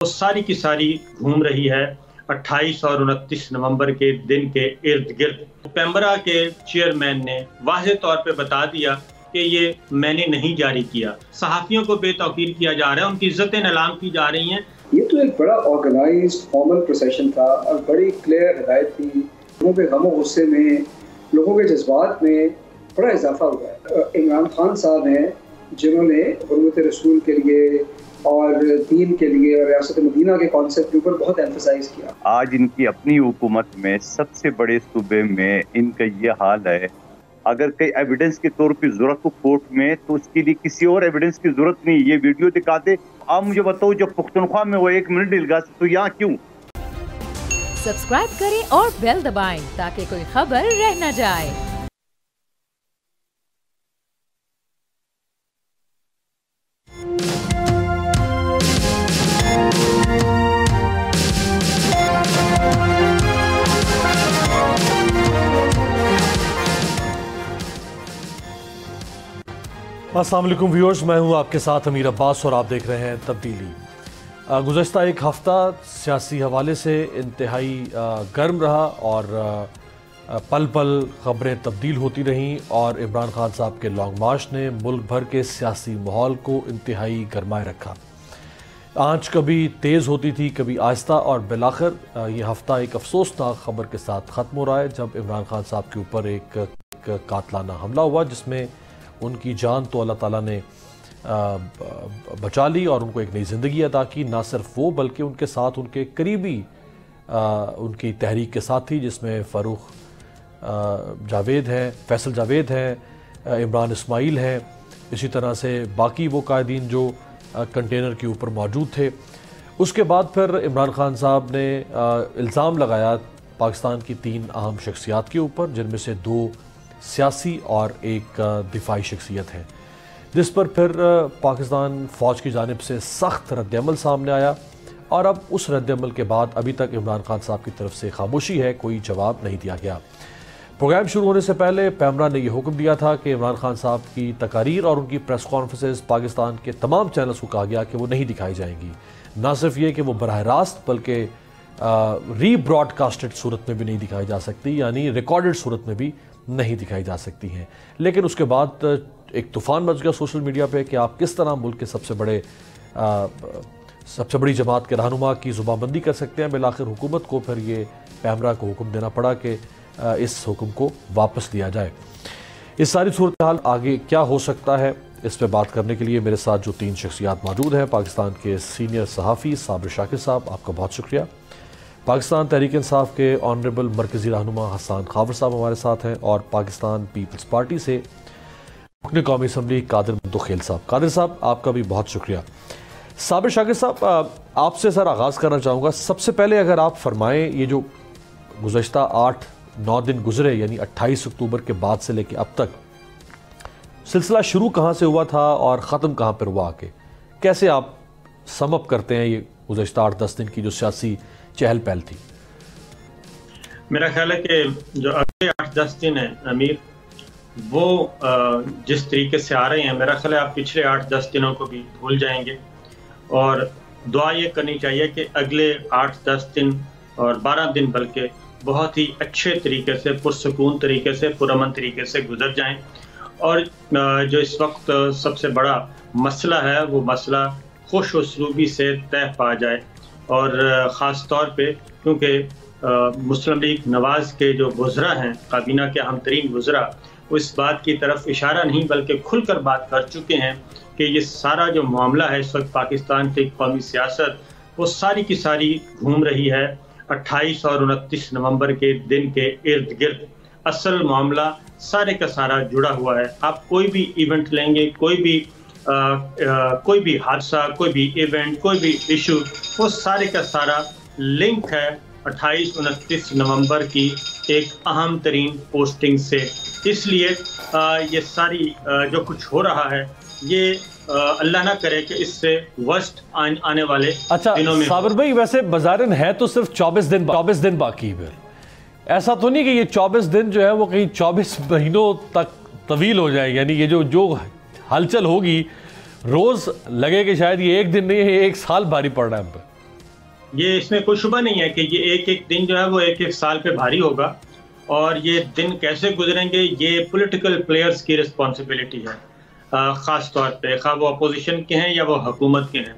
वो सारी की सारी घूम रही है 28 और 29 नवंबर के दिन के इर्द गिर्द। पैमरा के चेयरमैन ने वाज़ेह तौर पे बता दिया कि ये मैंने नहीं जारी किया। सहाफ़ियों को बेतौकीर किया जा रहा है, उनकी इज्जतें नीलाम की जा रही हैं। ये तो एक बड़ा ऑर्गेनाइज्ड फॉर्मल प्रोसेशन था और बड़ी क्लियर हिदायत थी। लोगों के गम और गुस्से में, लोगों के जज्बात में बड़ा इजाफा हुआ है। इमरान खान साहब हैं जिन्होंने हुर्मत रसूल के लिए और दीन के लिए और रियासत मदीना के कॉन्सेप्ट के ऊपर बहुत एम्फसाइज किया। आज इनकी अपनी हुकूमत में सबसे बड़े सूबे में इनका ये हाल है। अगर कई एविडेंस के तौर पे जरूरत हो कोर्ट में, तो उसके लिए किसी और एविडेंस की जरूरत नहीं। ये वीडियो दिखा दे। आप मुझे बताओ, जब पुख्तनख्वा में वो 1 मिनट डिलगा तो यहाँ क्यों? सब्सक्राइब करें और बेल दबाएं ताकि कोई खबर रह न जाए। अस्सलाम वालेकुम व्यूअर्स, मैं हूं आपके साथ अमीर अब्बास और आप देख रहे हैं तब्दीली। गुज़श्ता एक हफ़्ता सियासी हवाले से इंतहाई गर्म रहा और पल पल ख़बरें तब्दील होती रहीं और इमरान खान साहब के लॉन्ग मार्च ने मुल्क भर के सियासी माहौल को इंतहाई गरमाए रखा। आँच कभी तेज़ होती थी, कभी आहिस्ता, और बिलाखिर ये हफ़्ता एक अफसोसनाक ख़बर के साथ ख़त्म हो रहा है जब इमरान खान साहब के ऊपर एक कातलाना हमला हुआ जिसमें उनकी जान तो अल्लाह ताला ने बचा ली और उनको एक नई ज़िंदगी अता की। ना सिर्फ वो बल्कि उनके साथ उनके करीबी उनकी तहरीक के साथ थी, जिसमें फ़ारूक जावेद हैं, फैसल जावेद हैं, इमरान इस्माइल हैं, इसी तरह से बाकी वो कायदीन जो कंटेनर के ऊपर मौजूद थे। उसके बाद फिर इमरान खान साहब ने इल्ज़ाम लगाया पाकिस्तान की 3 अहम शख्सियात के ऊपर, जिनमें से 2 सियासी और एक दिफाई शख्सियत है, जिस पर फिर पाकिस्तान फ़ौज की जानिब से सख्त रद्दअमल सामने आया। और अब उस रद्दअमल के बाद अभी तक इमरान खान साहब की तरफ से खामोशी है, कोई जवाब नहीं दिया गया। प्रोग्राम शुरू होने से पहले पैमरा ने यह हुक्म दिया था कि इमरान खान साहब की तकारीर और उनकी प्रेस कॉन्फ्रेंसेस पाकिस्तान के तमाम चैनल्स को कहा गया कि वो नहीं दिखाई जाएंगी। ना सिर्फ ये कि वो बराह रास्त बल्कि रीब्रॉडकास्टेड सूरत में भी नहीं दिखाई जा सकती, यानी रिकॉर्डेड सूरत में भी नहीं दिखाई जा सकती हैं। लेकिन उसके बाद एक तूफ़ान मच गया सोशल मीडिया पे कि आप किस तरह मुल्क के सबसे बड़ी जमात के रहनुमा की ज़ुबानबंदी कर सकते हैं। बिलाखिर हुकूमत को फिर ये पैमरा को हुक्म देना पड़ा कि इस हुक्म को वापस लिया जाए। इस सारी सूरत हाल आगे क्या हो सकता है, इस पर बात करने के लिए मेरे साथ जो 3 शख्सियात मौजूद हैं। पाकिस्तान के सीनियर सहाफ़ी साबिर शाकिर साहब, आपका बहुत शुक्रिया। पाकिस्तान तहरीक इंसाफ के ऑनरेबल मरकज़ी रहनुमा हसन खावर साहब हमारे साथ हैं, और पाकिस्तान पीपल्स पार्टी से रुकन कौमी असम्बली कादिर मंतोखेल साहब। कादिर साहब, आपका भी बहुत शुक्रिया। साबिर शाकिर साहब, आपसे सर आगाज़ करना चाहूँगा। सबसे पहले अगर आप फरमाएँ, ये जो गुज़श्ता 8-9 दिन गुजरे, यानी 28 अक्टूबर के बाद से लेकर अब तक, सिलसिला शुरू कहाँ से हुआ था और ख़त्म कहाँ पर हुआ आके, कैसे आप समअप करते हैं ये गुज़श्ता 8-10 दिन की जो सियासी चहल पहल थी? मेरा ख्याल है कि जो अगले 8-10 दिन हैं अमीर, वो जिस तरीके से आ रहे हैं, मेरा ख्याल है आप पिछले 8-10 दिनों को भी भूल जाएंगे। और दुआ ये करनी चाहिए कि अगले 8-10 दिन और 12 दिन बल्कि बहुत ही अच्छे तरीके से, पुरसकून तरीके से, पुरअमन तरीके से गुजर जाएं। और जो इस वक्त सबसे बड़ा मसला है, वो मसला खुश उसलूबी से तय पा जाए। और ख़ास तौर पे क्योंकि मुस्लिम लीग नवाज़ के जो वज़रा हैं, काबीना के अहम तरीन वज़रा, वो इस बात की तरफ इशारा नहीं बल्कि खुलकर बात कर चुके हैं कि ये सारा जो मामला है इस वक्त पाकिस्तान की कौमी सियासत, वो सारी की सारी घूम रही है 28 और 29 नवंबर के दिन के इर्द गिर्द। असल मामला सारे का सारा जुड़ा हुआ है। आप कोई भी इवेंट लेंगे, कोई भी हादसा, कोई भी इवेंट, कोई भी इशू, वो सारे का सारा लिंक है 28-29 नवंबर की एक अहम तरीन पोस्टिंग से। इसलिए ये सारी जो कुछ हो रहा है, ये अल्लाह ना करे कि इससे वर्स्ट आने वाले दिनों में। साबिर भाई, वैसे बज़ाहिरन है तो सिर्फ 24 दिन बाकी है। ऐसा तो नहीं कि ये 24 दिन जो है वो कहीं 24 महीनों तक तवील हो जाए, यानी ये जो हलचल होगी रोज लगे कि शायद ये एक दिन नहीं है, 1 साल भारी पड़ रहा है हम पे। ये इसमें कोई शुबा नहीं है कि ये एक एक दिन जो है वो एक एक साल पे भारी होगा, और ये दिन कैसे गुजरेंगे ये पॉलिटिकल प्लेयर्स की रिस्पॉन्सिबिलिटी है, ख़ास तौर पे खा वो अपोजिशन के हैं या वो हुकूमत के हैं।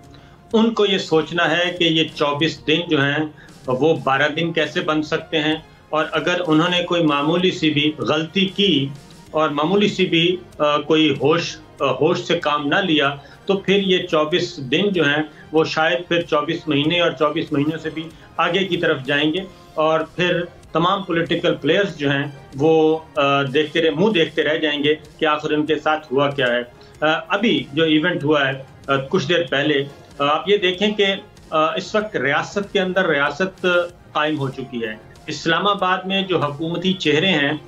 उनको ये सोचना है कि ये 24 दिन जो हैं वो 12 दिन कैसे बन सकते हैं, और अगर उन्होंने कोई मामूली सी भी गलती की और मामूली सी भी कोई होश से काम ना लिया, तो फिर ये 24 दिन जो हैं वो शायद फिर 24 महीने और 24 महीनों से भी आगे की तरफ जाएंगे, और फिर तमाम पॉलिटिकल प्लेयर्स जो हैं वो मुंह देखते रह जाएंगे कि आखिर उनके साथ हुआ क्या है। अभी जो इवेंट हुआ है कुछ देर पहले, आप ये देखें कि इस वक्त रियासत के अंदर रियासत कायम हो चुकी है। इस्लामाबाद में जो हुकूमती चेहरे हैं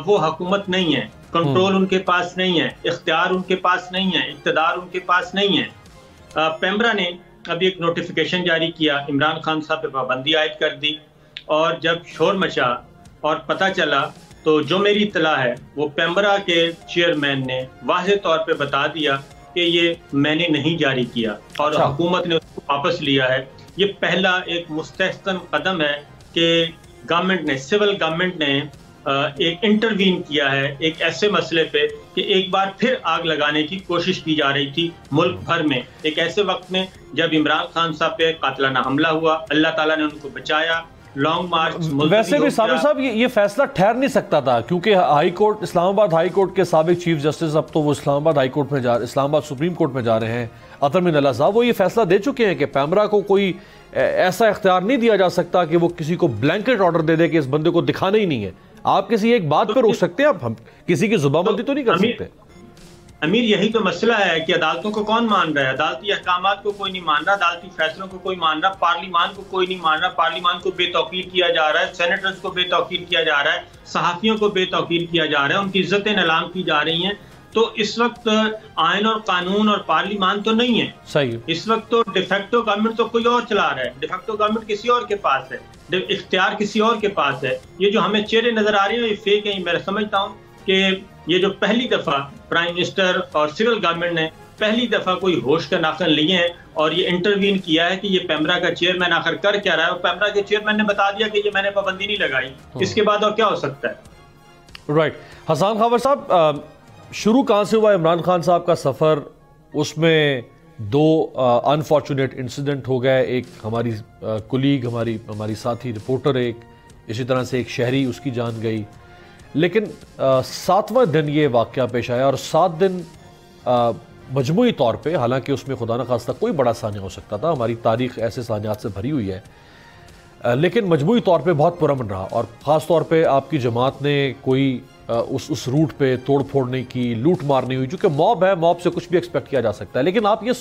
वो हुकूमत नहीं है, कंट्रोल उनके पास नहीं है, इख्तियार उनके पास नहीं है, इक़्तिदार उनके पास नहीं है। पेमरा ने अभी एक नोटिफिकेशन जारी किया, इमरान खान साहब पे पाबंदी आयद कर दी, और जब शोर मचा और पता चला तो जो मेरी इत्तला है वो पेमरा के चेयरमैन ने वाज़ेह तौर पे बता दिया कि ये मैंने नहीं जारी किया, और हुकूमत ने उसको वापस लिया है। ये पहला एक मुस्तहसन कदम है कि गवर्नमेंट ने, सिविल गवर्नमेंट ने एक इंटरवीन किया है एक ऐसे मसले पे कि एक बार फिर आग लगाने की कोशिश की जा रही थी मुल्क भर में, एक ऐसे वक्त में जब इमरान खान साहब पे कातिलाना हमला हुआ, अल्लाह ताला ने उनको बचाया, लॉन्ग मार्च। वैसे भी साबिर साहब ये फैसला ठहर नहीं सकता था, क्योंकि high court, Islamabad high court के साबिक चीफ जस्टिस, अब तो वो इस्लामाबाद सुप्रीम कोर्ट में जा रहे हैं, अतर मिन अल्लाह साहब, वो ये फैसला दे चुके हैं कि पेमरा को कोई ऐसा इख्तियार नहीं दिया जा सकता कि वो किसी को ब्लैंकेट ऑर्डर दे दे कि इस बंदे को दिखाना ही नहीं है। आप किसी एक बात पर रोक सकते हैं, आप हम किसी की जुबानबंदी तो नहीं कर सकते। अमीर, यही तो मसला है कि अदालतों को कौन मान रहा है? अदालती अहकामात को कोई नहीं मान रहा, अदालती फैसलों को कोई मान रहा, पार्लिमान को कोई नहीं मान रहा, पार्लिमान को बेतौकीर किया जा रहा है, सेनेटर्स को बेतौकीर किया जा रहा है, सहाफ़ियों को बेतौकीर किया जा रहा है, उनकी इज्जतें नीलाम की जा रही हैं। तो इस वक्त आयन और कानून और पार्लिमान तो नहीं है, सही, इस वक्त तो डिफेक्टो गवर्नमेंट तो कोई और चला रहा है, डिफेक्टो गवर्नमेंट किसी और के पास है, इख्तियार किसी और के पास है। ये जो हमें चेहरे नजर आ रहे हैं ये फेक है। मैं समझता हूँ कि ये जो पहली दफा प्राइम मिनिस्टर और सिविल गवर्नमेंट ने पहली दफा कोई होश का नाखन लिए हैं और ये इंटरवीन किया है कि ये पेमरा का चेयरमैन आखिर कर क्या रहा है, और पेमरा के चेयरमैन ने बता दिया कि ये मैंने पाबंदी नहीं लगाई, इसके बाद और क्या हो सकता है? राइट। हसन खावर साहब, शुरू कहाँ से हुआ इमरान खान साहब का सफ़र? उसमें दो अनफॉर्चुनेट इंसिडेंट हो गए, एक हमारी कुलीग, हमारी साथी रिपोर्टर, एक इसी तरह से एक शहरी, उसकी जान गई। लेकिन 7वां दिन ये वाक़या पेश आया, और 7 दिन मजमूई तौर पे, हालांकि उसमें खुदा न खास्ता कोई बड़ा सानिया हो सकता था, हमारी तारीख़ ऐसे सानियात से भरी हुई है, लेकिन मजमूई तौर पे बहुत पुरअमन रहा। और ख़ास तौर पे आपकी जमात ने कोई उस रूट पे तोड़ फोड़ नहीं की, लूट मार नहीं हुई, चूँकि मॉब है, मॉब से कुछ भी एक्सपेक्ट किया जा सकता है। लेकिन आप ये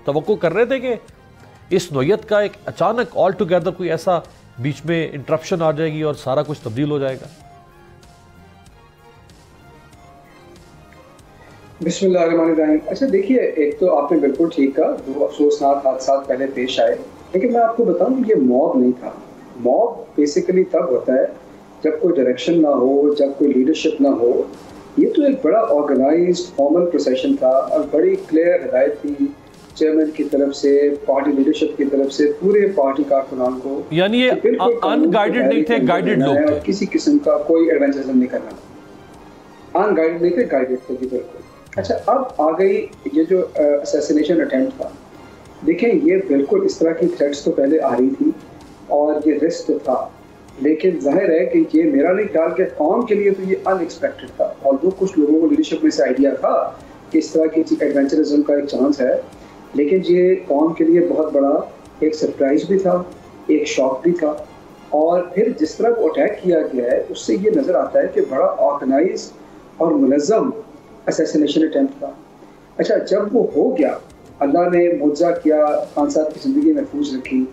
तवक्को कर रहे थे कि इस नौयत का एक अचानक ऑल टुगेदर कोई ऐसा बीच में इंटरप्शन आ जाएगी और सारा कुछ तब्दील हो जाएगा? बिस्मिल्लाहिर्रहमानिर्रहीम। अच्छा देखिए, एक तो आपने बिल्कुल ठीक कहा, 2 अफसोसनाक हादसा पहले पेश आए, लेकिन मैं आपको बताऊं ये मॉब नहीं था। मॉब बेसिकली तब होता है जब कोई डायरेक्शन ना हो, जब कोई लीडरशिप ना हो। ये तो एक बड़ा ऑर्गेनाइज्ड फॉर्मल प्रोसेशन था और बड़ी क्लियर हिदायत थी चेयरमैन की तरफ से, पार्टी लीडरशिप की तरफ से, पूरे पार्टी कारकुनान को। यानी ये अनगाइडेड नहीं थे, गाइडेड लोग थे, किसी किस्म का कोई एडवेंचरिज्म नहीं करना। अनगाइडेड नहीं थे, गाइडेड थे जी, बिल्कुल। अच्छा, अब आ गई ये जो असैसिनेशन अटेम्प्ट था। देखें, ये बिल्कुल इस तरह की थ्रेट्स तो पहले आ रही थी और ये रिस्क तो था, लेकिन जाहिर है कि ये मेरा नहीं ख्याल कि कौम के लिए तो ये अनएक्सपेक्टेड था। और जो कुछ लोगों को लीडरशिप में से आइडिया था कि इस तरह की एडवेंचरिज्म का एक चांस है, लेकिन ये कौम के लिए बहुत बड़ा एक सरप्राइज भी था, एक शॉक भी था। और फिर जिस तरह वो अटैक किया गया है उससे ये नज़र आता है कि बड़ा ऑर्गेनाइज और मुनज़्ज़म असैसिनेशन अटेम्प्ट था। अच्छा, जब वो हो गया, अल्लाह ने मुआवजा किया, खान साहब की ज़िंदगी महफूज रखी,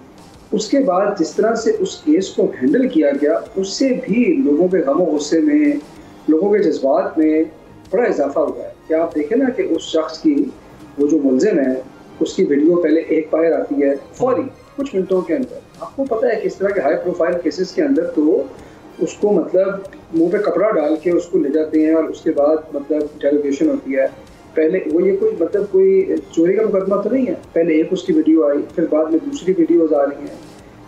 उसके बाद जिस तरह से उस केस को हैंडल किया गया उससे भी लोगों के गम और गुस्से में, लोगों के जज्बात में बड़ा इजाफा हुआ है। कि आप देखें ना कि उस शख्स की, वो जो मुलजिम है, उसकी वीडियो पहले एक बार आती है फौरी कुछ मिनटों के अंदर। आपको पता है कि इस तरह के हाई प्रोफाइल केसेस के अंदर तो उसको मतलब मुंह पे कपड़ा डाल के उसको ले जाते हैं और उसके बाद मतलब इंटेरोगेशन होती है। पहले वो ये कोई मतलब कोई चोरी का मुकदमा तो नहीं है, पहले एक उसकी वीडियो आई, फिर बाद में दूसरी वीडियोज आ रही हैं,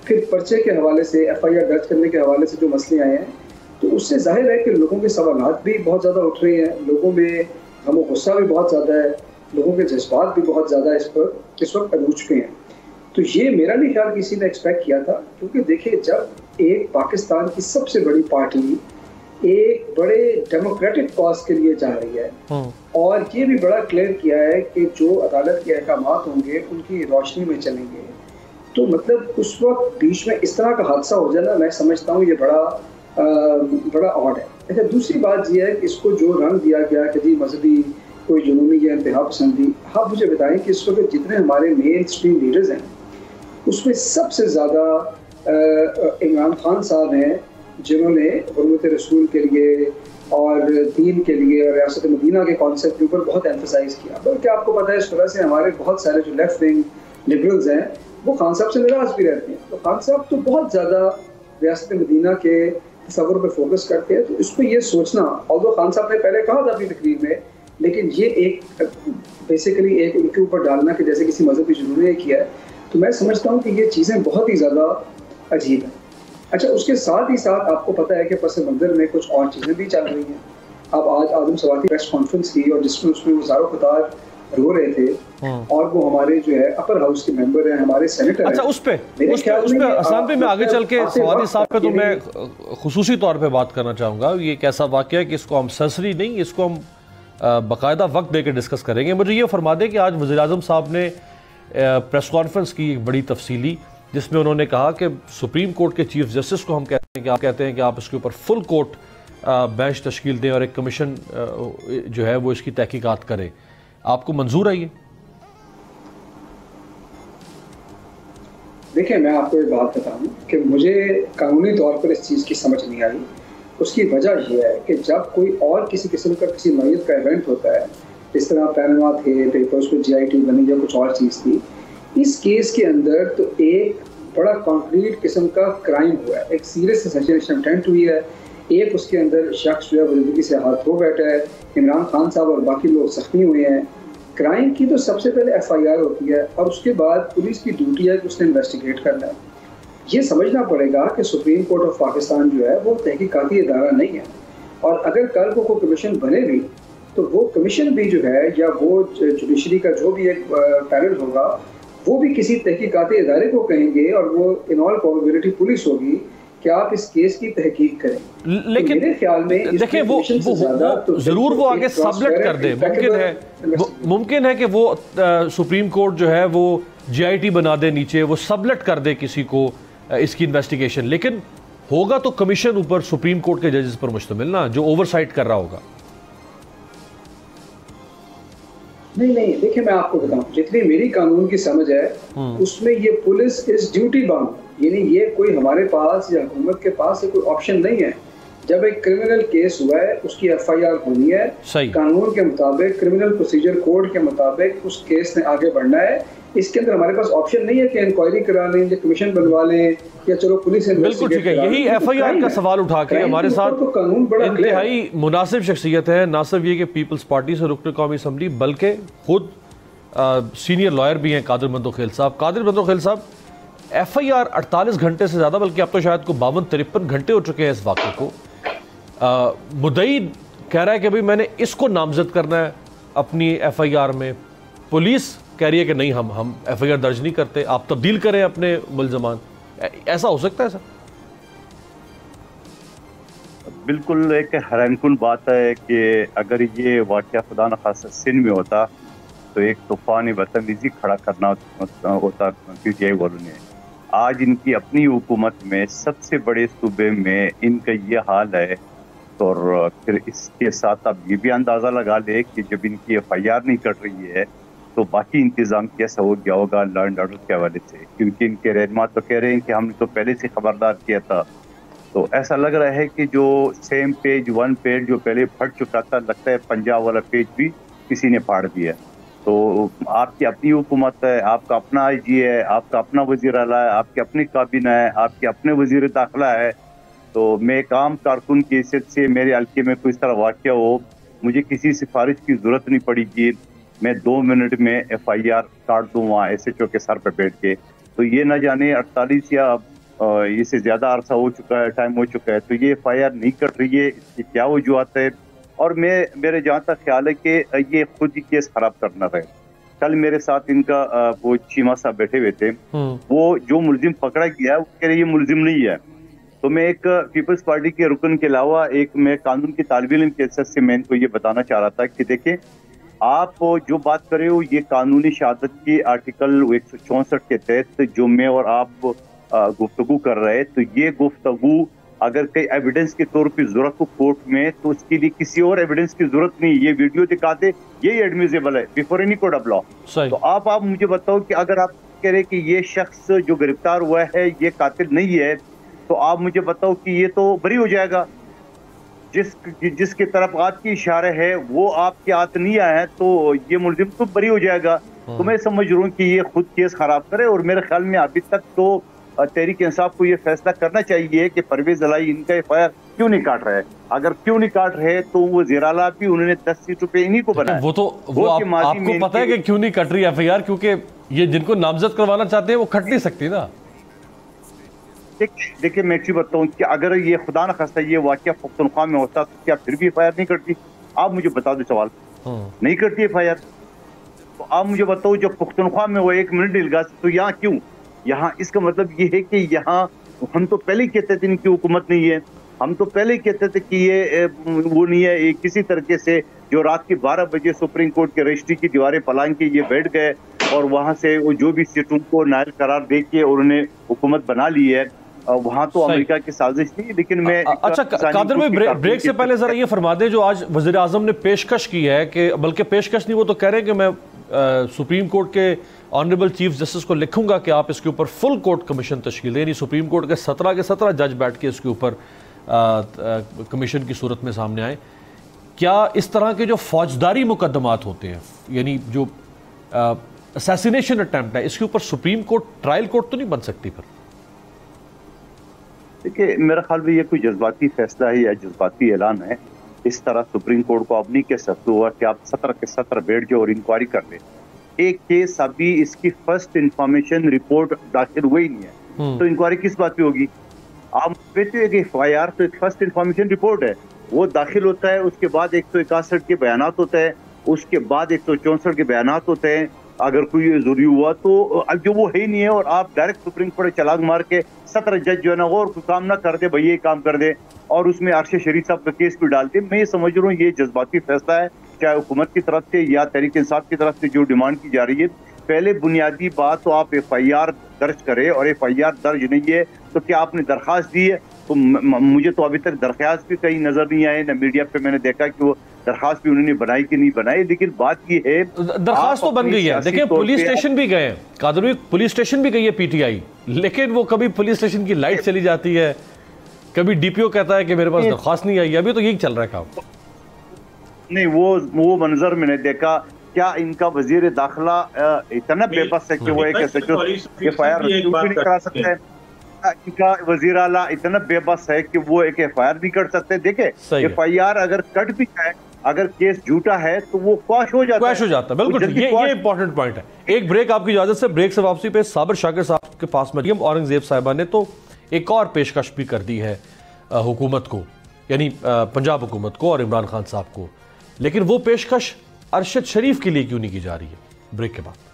फिर पर्चे के हवाले से, FIR दर्ज करने के हवाले से जो मसले आए हैं, तो उससे जाहिर है कि लोगों के सवालात भी बहुत ज़्यादा उठ रहे हैं, लोगों में गम गुस्सा भी बहुत ज़्यादा है, लोगों के जज्बात भी बहुत ज़्यादा इस पर इस वक्त अबूझ पे हैं। तो ये मेरा नहीं ख्याल किसी ने एक्सपेक्ट किया था, क्योंकि देखिए जब एक पाकिस्तान की सबसे बड़ी पार्टी एक बड़े डेमोक्रेटिक कॉज के लिए जा रही है और ये भी बड़ा क्लियर किया है कि जो अदालत के अहकामात होंगे उनकी रोशनी में चलेंगे, तो मतलब उस वक्त बीच में इस तरह का हादसा हो जाना, मैं समझता हूँ ये बड़ा ऑड है। अच्छा, दूसरी बात यह है कि इसको जो रंग दिया गया कि जी मजहबी कोई जुनूनी या इंतहा पसंदी, हाँ मुझे बताएं कि इस वक्त जितने हमारे मेन स्ट्रीम लीडर्स हैं उसमें सबसे ज़्यादा इमरान खान साहब हैं, जिन्होंने हुर्मत रसूल के लिए और दीन के लिए और रियासत मदीना के कॉन्सेप्ट के ऊपर बहुत एम्फसाइज किया। बल्कि आपको पता है इस तरह से हमारे बहुत सारे जो लेफ्ट विंग लिबरल्स हैं वो खान साहब से नाराज भी रहते हैं। तो खान साहब तो बहुत ज़्यादा रियासत मदीना के तस्वुर पर फोकस करते हैं, तो इसको ये सोचना, और खान साहब ने पहले कहा था अपनी तकरीर में, लेकिन ये एक बेसिकली एक उनके ऊपर डालना कि जैसे किसी मजहबी जुनून ने किया है, तो मैं समझता हूँ कि ये चीज़ें बहुत ही ज़्यादा अजीब हैं। अच्छा, उसके साथ ही साथ आपको पता है कि पस मंज़र में कुछ और चीज़ें भी चल रही हैं। अब आज आदम सवाती प्रेस कॉन्फ्रेंस की और जिसमें उसमें वो ज़ारो क़तार रो रहे थे, और वो हमारे जो है अपर हाउस के मेंबर हैं, हमारे सेनेटर। अच्छा, उस पे असान पे मैं आगे चल के सवाती साहब पे तो मैं खुसूसी तौर पे बात करना चाहूँगा। ये एक ऐसा वाक़या है कि इसको हम सरसरी नहीं, इसको हम बाकायदा वक्त दे के डिस्कस करेंगे। मुझे ये फरमा दें कि आज वज़ीर-ए-आज़म साहब ने प्रेस कॉन्फ्रेंस की एक बड़ी तफसीली, जिसमें उन्होंने कहा कि सुप्रीम कोर्ट के चीफ जस्टिस को हम कहते हैं कि आप इसके ऊपर फुल कोर्ट बेंच तश्कील दें और एक कमीशन जो है वो इसकी तहकीकात करे। आपको मंजूर है ये? देखिए, मैं आपको एक बात बताऊं कि मुझे कानूनी तौर पर इस चीज़ की समझ नहीं आई। उसकी वजह यह है कि जब कोई और किसी किस्म का किसी मैयत का इवेंट होता है, इस तरह पैनामा थे, पेपर्स में GIT बनी या कुछ और चीज़ थी, इस केस के अंदर तो एक बड़ा कॉन्क्रीट किस्म का क्राइम हुआ है, एक सीरियस असैसिनेशन अटेम्प्ट हुई है, एक उसके अंदर शख्स जो है वो ज़िंदगी से हाथ धो बैठा है, इमरान खान साहब और बाकी लोग जख्मी हुए हैं। क्राइम की तो सबसे पहले FIR होती है और उसके बाद पुलिस की ड्यूटी है कि उसने इन्वेस्टिगेट करना है। ये समझना पड़ेगा कि सुप्रीम कोर्ट ऑफ पाकिस्तान जो है वो तहकीकाती इदारा नहीं है, और अगर कल को कोई कमीशन बने भी तो वो कमीशन भी जो है या वो जुडिशरी का जो भी एक पैनल होगा वो भी किसी तहकीकाती इदारे को कहेंगे, और वो इन ऑल प्रोबेबिलिटी पुलिस होगी कि आप इस केस की तहकीक करें। लेकिन तो मेरे ख्याल में देखिए वो जरूर वो आगे सबलेट कर दे, मुमकिन है कि वो सुप्रीम कोर्ट जो है वो GIT बना दे, नीचे वो सबलेट कर दे किसी को इसकी इन्वेस्टिगेशन, लेकिन होगा तो कमीशन ऊपर सुप्रीम कोर्ट के जजेस पर मुश्तमिल ना, जो ओवरसाइट कर रहा होगा। नहीं, देखिए मैं आपको बताऊं, जितनी मेरी कानून की समझ है उसमें ये पुलिस इज ड्यूटी बाउंड, यानी ये कोई हमारे पास या हुकूमत के पास कोई ऑप्शन नहीं है। जब एक क्रिमिनल केस हुआ है उसकी FIR होनी है, कानून के मुताबिक, क्रिमिनल प्रोसीजर कोड के मुताबिक उस केस ने आगे बढ़ना है। इसके अंदर हमारे पास ऑप्शन नहीं है कि इंक्वायरी करा लें या कमीशन बनवा लें या चलो पुलिस। बिल्कुल ठीक है, यही FIR का सवाल उठा के हमारे साथ तो कानून बड़ा इंतहाई मुनासिब शख्सियत है, ना सिर्फ ये कि पीपल्स पार्टी से रुकन कौमी असम्बली, बल्कि खुद सीनियर लॉयर भी हैं कादिर मंदोखेल साहब। कादिर मंदोखेल साहब, FIR 48 घंटे से ज़्यादा, बल्कि अब तो शायद को 52-53 घंटे हो चुके हैं इस वाक़े को। मुद्दई कह रहा है कि भाई मैंने इसको नामजद करना है अपनी FIR में, पुलिस कह रही है कि नहीं हम FIR दर्ज नहीं करते, आप तब्दील करें अपने मुल्ज़मान। ऐसा हो सकता है सर? बिल्कुल एक हैरानकुन बात है कि अगर ये वाक़या खुदा न खासा सिंध में होता तो एक तूफ़ान बदतमीज़ी खड़ा करना होता PTI वालों ने। आज इनकी अपनी हुकूमत में सबसे बड़े सूबे में इनका ये हाल है, और फिर इसके साथ आप ये भी अंदाज़ा लगा ले कि जब इनकी FIR नहीं कट रही है तो बाकी इंतज़ाम कैसा हो गया होगा लॉ एंड ऑर्डर के हवाले से, क्योंकि इनके रहनुमा तो कह रहे हैं कि हमने तो पहले से खबरदार किया था। तो ऐसा लग रहा है कि जो सेम पेज 1 पेज जो पहले फट चुका था, लगता है पंजाब वाला पेज भी किसी ने फाड़ दिया। तो आपकी अपनी हुकूमत है, आपका अपना IG है, आपका अपना वज़ीर आला है, आपकी अपनी काबीना है, आपके अपने वज़ीर दाखिला है। तो मैं एक आम कारकुन की हैसियत से मेरे हल्के में कोई इस तरह वाक़या हो, मुझे किसी सिफारिश की ज़रूरत नहीं पड़ेगी, मैं 2 मिनट में FIR काट दूँ वहाँ SHO के सर पर बैठ के। तो ये न जाने 48 या इससे ज़्यादा अरसा हो चुका है, टाइम हो चुका है, तो ये FIR नहीं कर रही है, इसकी क्या वजूहत है? और मेरे जहाँ तक ख्याल है कि ये खुद ही केस खराब करना रहे। कल मेरे साथ इनका वो चीमा साहब बैठे हुए थे, वो जो मुलजिम पकड़ा गया वो कह रहे ये मुलजिम नहीं है। तो मैं एक पीपल्स पार्टी के रुकन के अलावा एक मैं कानून की तालिब इल्म के हैसियत से मैं इनको ये बताना चाह रहा था कि देखें, आप जो बात कर रहे हो ये कानूनी शहादत की आर्टिकल 164 के तहत जो मैं और आप गुफ्तगू कर रहे हैं, तो ये गुफ्तगू अगर कई एविडेंस के तौर पर जरूरत हो कोर्ट में, तो उसके लिए किसी और एविडेंस की जरूरत नहीं। ये वीडियो दिखा दे, यही एडमिसिबल है before any court of law. तो आप मुझे बताओ कि अगर आप कह रहे कि ये शख्स जो गिरफ्तार हुआ है ये कातिल नहीं है, तो आप मुझे बताओ कि ये तो बरी हो जाएगा। जिसकी तरफ आपकी इशारा है वो आपके हाथ नहीं आया है, तो ये मुलजिम तो बरी हो जाएगा। तो मैं समझ रहा हूँ कि ये खुद केस खराब करे, और मेरे ख्याल में अभी तक तो तहरीक इंसाफ को ये फैसला करना चाहिए कि परवेज अलाई इनका FIR क्यों नहीं काट रहे है। अगर क्यों नहीं काट रहे तो वो ज़ेराला भी उन्होंने 10 सीटों पे इन्हीं को बनाया। वो आपको पता है कि क्यों नहीं कट रही FIR? क्योंकि ये जिनको नामजद करवाना चाहते हैं वो कट नहीं सकती ना। देखिए मैं एक बताऊँ कि अगर ये खुदा न खास्ता ये वाकया पुख्तनख्वा में होता तो क्या फिर भी FIR नहीं करती? आप मुझे बता दो सवाल। नहीं करती FIR। तो आप मुझे बताओ जब पुख्तनख्वा में वो 1 मिनट डलगा तो यहाँ क्यों? यहाँ इसका मतलब ये है कि यहाँ हम तो पहले ही कहते थे इनकी हुकूमत नहीं है, हम तो पहले ही कहते थे कि ये वो नहीं है। ये किसी तरीके से जो रात के 12 बजे सुप्रीम कोर्ट के रजिस्ट्री की दीवारें पलांग के ये बैठ गए और वहाँ से वो जो भी सीटों को नायल करार दे के उन्होंने हुकूमत बना ली है, वहाँ तो अमेरिका की साजिश थी। लेकिन मैं अच्छा कादर भाई, ब्रेक से पहले जरा ये फरमा दे, जो आज वज़ीर आज़म ने पेशकश की है कि, बल्कि पेशकश नहीं, वो तो कह रहे हैं कि मैं सुप्रीम कोर्ट के ऑनरेबल चीफ जस्टिस को लिखूंगा कि आप इसके ऊपर फुल कोर्ट कमीशन तश्कील दें, यानी सुप्रीम कोर्ट के 17 जज बैठ के इसके ऊपर कमीशन की सूरत में सामने आए। क्या इस तरह के जो फौजदारी मुकदमात होते हैं, यानी जो असैसिनेशन अटेम्प्ट है, इसके ऊपर सुप्रीम कोर्ट ट्रायल कोर्ट तो नहीं बन सकती फिर? देखिए मेरा ख्याल में ये कोई जज्बाती फैसला है या जज्बाती ऐलान है। इस तरह सुप्रीम कोर्ट को अब नहीं कह सकते हुआ कि आप 17 के 17 बैठ जाओ और इंक्वायरी कर ले। एक केस अभी इसकी फर्स्ट इंफॉर्मेशन रिपोर्ट दाखिल हुई नहीं है, तो इंक्वायरी किस बात पे होगी? आप कहते हैं कि FIR तो एक फर्स्ट इंफॉर्मेशन रिपोर्ट है, वो दाखिल होता है, उसके बाद 161 के बयानात होते हैं, उसके बाद 164 के बयानात होते हैं। अगर कोई जरूरी हुआ तो अब जो वो है ही नहीं है और आप डायरेक्ट सुप्रीम कोर्ट छलांग मार के 17 जज जो है ना और कोई काम ना कर दे, भैया काम कर दे और उसमें अरशद शरीफ साहब का केस भी डाल दे। मैं ये समझ रहा हूँ ये जज्बाती फैसला है, चाहे हुकूमत की तरफ से या तहरीक इंसाफ की तरफ से जो डिमांड की जा रही है। पहले बुनियादी बात तो आप FIR दर्ज करें, और FIR दर्ज नहीं है तो क्या आपने दरख्वास्त दी है? तो मुझे तो अभी तक दरख्वास्त भी कहीं नजर नहीं आए, न मीडिया पे मैंने देखा कि वो दरख्वास्त भी उन्होंने बनाई कि नहीं बनाई। लेकिन बात ये है दरख्वास्त तो बन गई है। देखिए पुलिस स्टेशन भी गए, कादरवी पुलिस स्टेशन भी गई है PTI, लेकिन वो कभी पुलिस स्टेशन की लाइट चली जाती है, कभी DPO कहता है कि मेरे पास दरख्वास्त नहीं आई। अभी तो यही चल रहा है काम। नहीं वो मंजर मैंने देखा। क्या इनका वजीर दाखिला इतना बेबस है कि वो एक FIR नहीं करा सकते हैं? इनका वजीर आला इतना बेबस है कि वो एक FIR नहीं कर सकते? देखे FIR अगर कट भी जाए, अगर केस झूठा है तो वो क्वाश हो जाता है। बिल्कुल ये इंपॉर्टेंट पॉइंट है। एक ब्रेक आपकी इजाजत से, ब्रेक से वापसी पे साबिर शाकिर साहब के पास मरियम औरंगजेब साहिबा ने तो एक और पेशकश भी कर दी है हुकूमत को, यानी पंजाब हुकूमत को और इमरान खान साहब को, लेकिन वो पेशकश अरशद शरीफ के लिए क्यों नहीं की जा रही है? ब्रेक के बाद।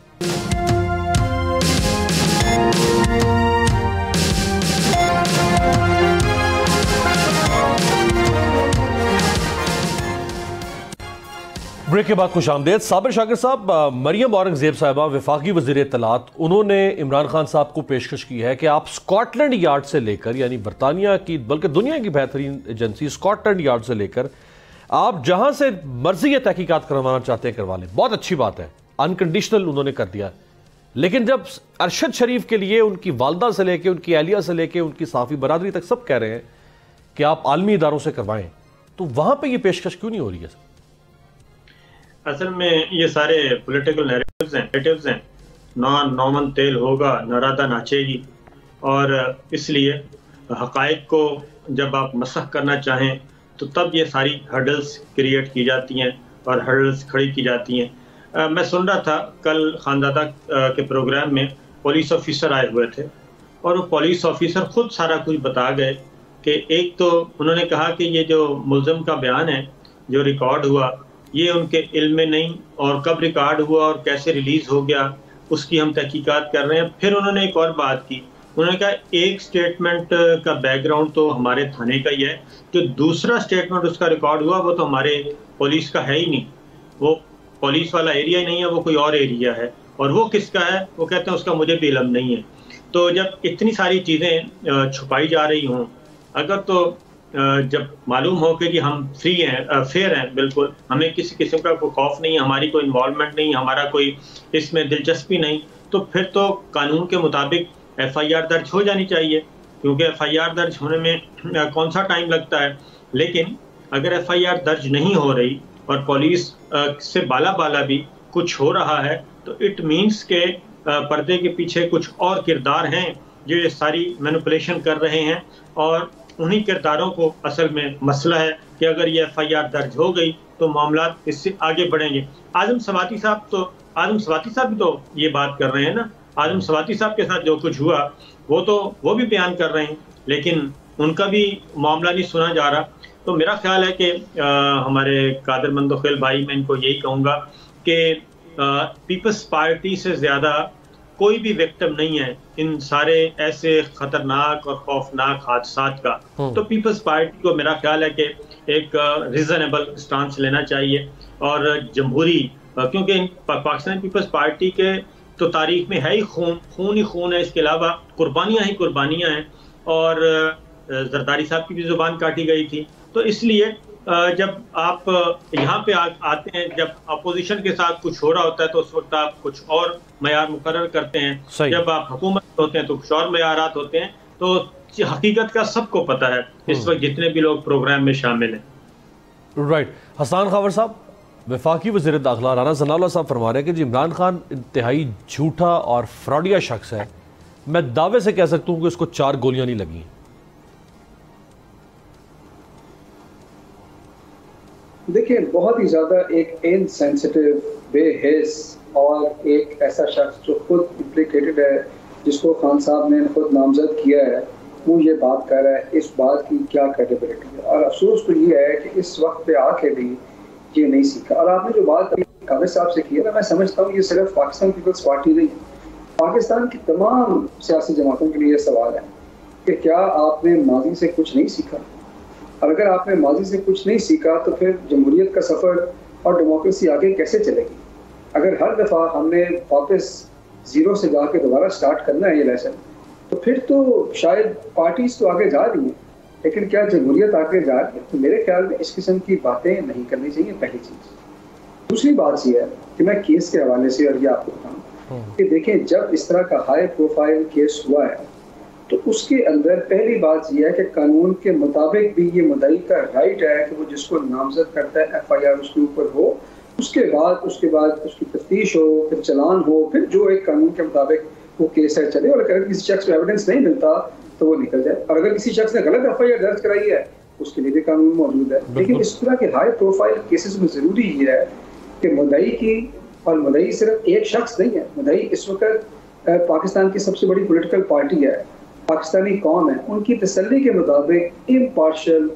ब्रेक के बाद खुश आमदेद। साबिर शाकिर साहब, मरियम औरंगजेब साहिबा वफाकी वज़ीर इत्तलात, उन्होंने इमरान खान साहब को पेशकश की है कि आप स्कॉटलैंड यार्ड से लेकर, यानी बरतानिया की बल्कि दुनिया की बेहतरीन एजेंसी स्कॉटलैंड यार्ड से लेकर आप जहां से मर्जी ये तहकीकात करवाना चाहते हैं करवा लें। बहुत अच्छी बात है, अनकंडीशनल उन्होंने कर दिया। लेकिन जब अरशद शरीफ के लिए उनकी वालदा से लेके, उनकी अहलिया से लेके, उनकी साफ़ी बरादरी तक सब कह रहे हैं कि आप आलमी इदारों से करवाएं, तो वहां पर यह पेशकश क्यों नहीं हो रही है? असल में ये सारे पॉलिटिकल नैरेटिव्स हैं। ना नौमन तेल होगा न राधा नाचेगी, और इसलिए हक़ाइक़ को जब आप मसख करना चाहें तो तब ये सारी हर्डल्स क्रिएट की जाती हैं और हर्डल्स खड़ी की जाती हैं। मैं सुन रहा था कल खानदादा के प्रोग्राम में पुलिस ऑफिसर आए हुए थे और वो पुलिस ऑफिसर खुद सारा कुछ बता गए कि एक तो उन्होंने कहा कि ये जो मुल्ज़िम का बयान है जो रिकॉर्ड हुआ ये उनके इल्म में नहीं, और कब रिकॉर्ड हुआ और कैसे रिलीज़ हो गया उसकी हम तहकीकात कर रहे हैं। फिर उन्होंने एक और बात की, उन्होंने कहा एक स्टेटमेंट का बैकग्राउंड तो हमारे थाने का ही है, जो दूसरा स्टेटमेंट उसका रिकॉर्ड हुआ वो तो हमारे पुलिस का है ही नहीं, वो पुलिस वाला एरिया ही नहीं है, वो कोई और एरिया है, और वो किसका है वो कहते हैं उसका मुझे भी इल्म नहीं है। तो जब इतनी सारी चीज़ें छुपाई जा रही हों, अगर तो जब मालूम हो कि जी हम फ्री हैं, फेयर हैं, बिल्कुल हमें किसी किस्म का कोई खौफ नहीं, हमारी कोई इन्वॉल्वमेंट नहीं, हमारा कोई इसमें दिलचस्पी नहीं, तो फिर तो कानून के मुताबिक FIR दर्ज हो जानी चाहिए, क्योंकि FIR दर्ज होने में कौन सा टाइम लगता है। लेकिन अगर FIR दर्ज नहीं हो रही और पुलिस से बाला बाला भी कुछ हो रहा है, तो इट मीन्स के पर्दे के पीछे कुछ और किरदार हैं जो ये सारी मैनिपुलेशन कर रहे हैं, और उन्हीं किरदारों को असल में मसला है कि अगर ये FIR दर्ज हो गई तो मामला इससे आगे बढ़ेंगे। आजम सवाती साहब भी तो ये बात कर रहे हैं ना, आजम सवाती साहब के साथ जो कुछ हुआ वो भी बयान कर रहे हैं, लेकिन उनका भी मामला नहीं सुना जा रहा। तो मेरा ख्याल है कि हमारे कादर मंदोखिल भाई, मैं इनको यही कहूँगा कि पीपल्स पार्टी से ज़्यादा कोई भी विक्टिम नहीं है इन सारे ऐसे खतरनाक और खौफनाक हादसात का। तो पीपल्स पार्टी को मेरा ख्याल है कि एक रीजनेबल स्टांस लेना चाहिए, और जमहूरी, क्योंकि पाकिस्तान पीपल्स पार्टी के तो तारीख में है ही खून ही खून है, इसके अलावा कुर्बानियां ही कुर्बानियां हैं, और जरदारी साहब की भी जुबान काटी गई थी। तो इसलिए जब आप यहाँ पे आते हैं, जब अपोजिशन के साथ कुछ हो रहा होता है तो उस वक्त आप कुछ और मयार मुकर्रर करते हैं, जब आप हुकूमत होते हैं तो कुछ और मयारात होते हैं। तो हकीकत का सबको पता है इस वक्त जितने भी लोग प्रोग्राम में शामिल हैं। राइट। हसन खावर साहब, वफाकी वज़ीर दाखिला राना सनाउल्लाह साहब फरमा रहे हैं कि जी इमरान खान इंतहाई झूठा और फ्रॉडिया शख्स है, मैं दावे से कह सकता हूँ कि उसको 4 गोलियां नहीं लगी। देखिए, बहुत ही ज़्यादा एक इनसेंसिटिव, बेहिस और एक ऐसा शख्स जो खुद इम्प्लिकेटेड है, जिसको खान साहब ने खुद नामजद किया है, वो ये बात कर रहा है, इस बात की क्या क्रेडिबिलिटी है। और अफसोस तो ये है कि इस वक्त पे आके भी ये नहीं सीखा। और आपने जो बात कादर साहब से की है ना, मैं समझता हूँ ये सिर्फ पाकिस्तान पीपल्स पार्टी नहीं है, पाकिस्तान की तमाम सियासी जमातों के लिए ये सवाल है कि क्या आपने माजी से कुछ नहीं सीखा। और अगर आपने माजी से कुछ नहीं सीखा तो फिर जमहूरियत का सफ़र और डेमोक्रेसी आगे कैसे चलेगी। अगर हर दफ़ा हमने वापस ज़ीरो से जाके दोबारा स्टार्ट करना है ये लेसन, तो फिर तो शायद पार्टीज तो आगे जा रही हैं, लेकिन क्या जमहूरियत आगे जा रही है? तो मेरे ख्याल में इस किस्म की बातें नहीं करनी चाहिए, पहली चीज़। दूसरी बात ये है कि मैं केस के हवाले से और ये आपको बताऊँ कि देखें, जब इस तरह का हाई प्रोफाइल केस हुआ है तो उसके अंदर पहली बात यह है कि कानून के मुताबिक भी ये मुद्दई का राइट है कि वो जिसको नामजद करता है FIR उसके ऊपर हो, उसके बाद उसकी तफ्तीश हो, फिर चलान हो, फिर जो एक कानून के मुताबिक वो केस है चले, और अगर किसी शख्स को एविडेंस नहीं मिलता तो वो निकल जाए। और अगर किसी शख्स ने गलत FIR दर्ज कराई है उसके लिए भी कानून मौजूद है। लेकिन इस तरह के हाई प्रोफाइल केसेस में ज़रूरी ये है कि मुद्दई की, और मुद्दई सिर्फ एक शख्स नहीं है, मुद्दई इस वक्त पाकिस्तान की सबसे बड़ी पॉलिटिकल पार्टी है, पाकिस्तानी कौम है, उनकी तसल्ली के मुताबिक इम्पार्शियल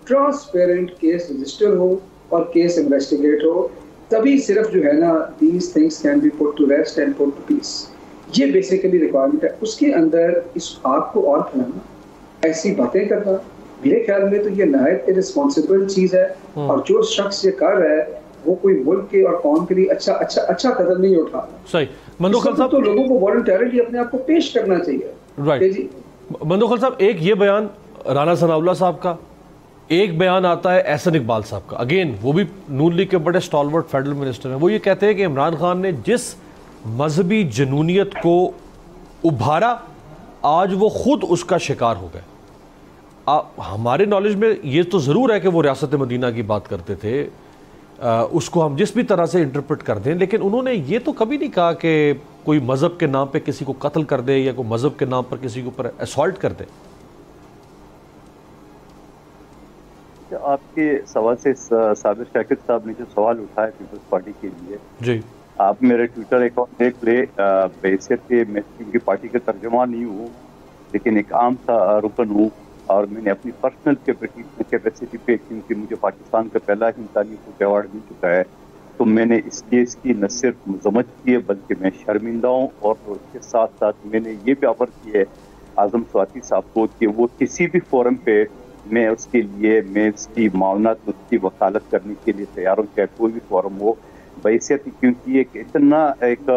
ट्रांसपेरेंट केस रजिस्टर हो और केस इन्वेस्टिगेट हो, तभी सिर्फ जो है ना these things can be put to rest and put to peace. ये बेसिकली रिक्वायरमेंट है। उसके अंदर इस आग को और फैलाना, ऐसी बातें करना, मेरे ख्याल में तो ये नहायत इररिस्पॉन्सिबल चीज़ है। और जो शख्स ये कर रहा है वो कोई मुल्क के और कौम के लिए अच्छा कदम नहीं उठा रहा। सही। मंदोखिल साहब, तो लोगों को वॉलंटरली अपने आप को पेश करना चाहिए। राइट। मंदोखिल साहब, एक ये बयान राना सनाउल्लाह साहब का, एक बयान आता है एहसन इकबाल साहब का, अगेन वो भी नून लीग के बड़े स्टॉलवर्ट फेडरल मिनिस्टर हैं। वो ये कहते हैं कि इमरान खान ने जिस मजहबी जनूनियत को उभारा, आज वो खुद उसका शिकार हो गए। हमारे नॉलेज में ये तो ज़रूर है कि वो रियासत मदीना की बात करते थे, उसको हम जिस भी तरह से इंटरप्रेट कर दें, लेकिन उन्होंने ये तो कभी नहीं कहा कि कोई मज़हब के नाम पे किसी को कत्ल कर दे या कोई मज़हब के नाम पर किसी के ऊपर असॉल्ट कर दे। आपके सवाल से साबिर शाकिर साहब ने जो सवाल उठाया पीपल्स पार्टी के लिए, जी आप मेरे ट्विटर अकाउंट देख ले। बहैसियत के मैं उनकी पार्टी का तर्जुमान नहीं हूँ, लेकिन एक आम सा रुकन हूँ और मैंने अपनी पर्सनल कैपेसिटी पे, क्योंकि मुझे पाकिस्तान का पहला इंसानी हकूक़ अवार्ड मिल चुका है, तो मैंने इस केस की न सिर्फ मजम्मत की है बल्कि मैं शर्मिंदा हूँ। और उसके साथ साथ मैंने ये भी ऑफर की है आज़म स्वाति साहब को कि वो किसी भी फोरम पे मैं उसकी मावनत, उसकी वकालत करने के लिए तैयार हूँ, चाहे कोई भी फोरम हो बैसियत, क्योंकि एक इतना एक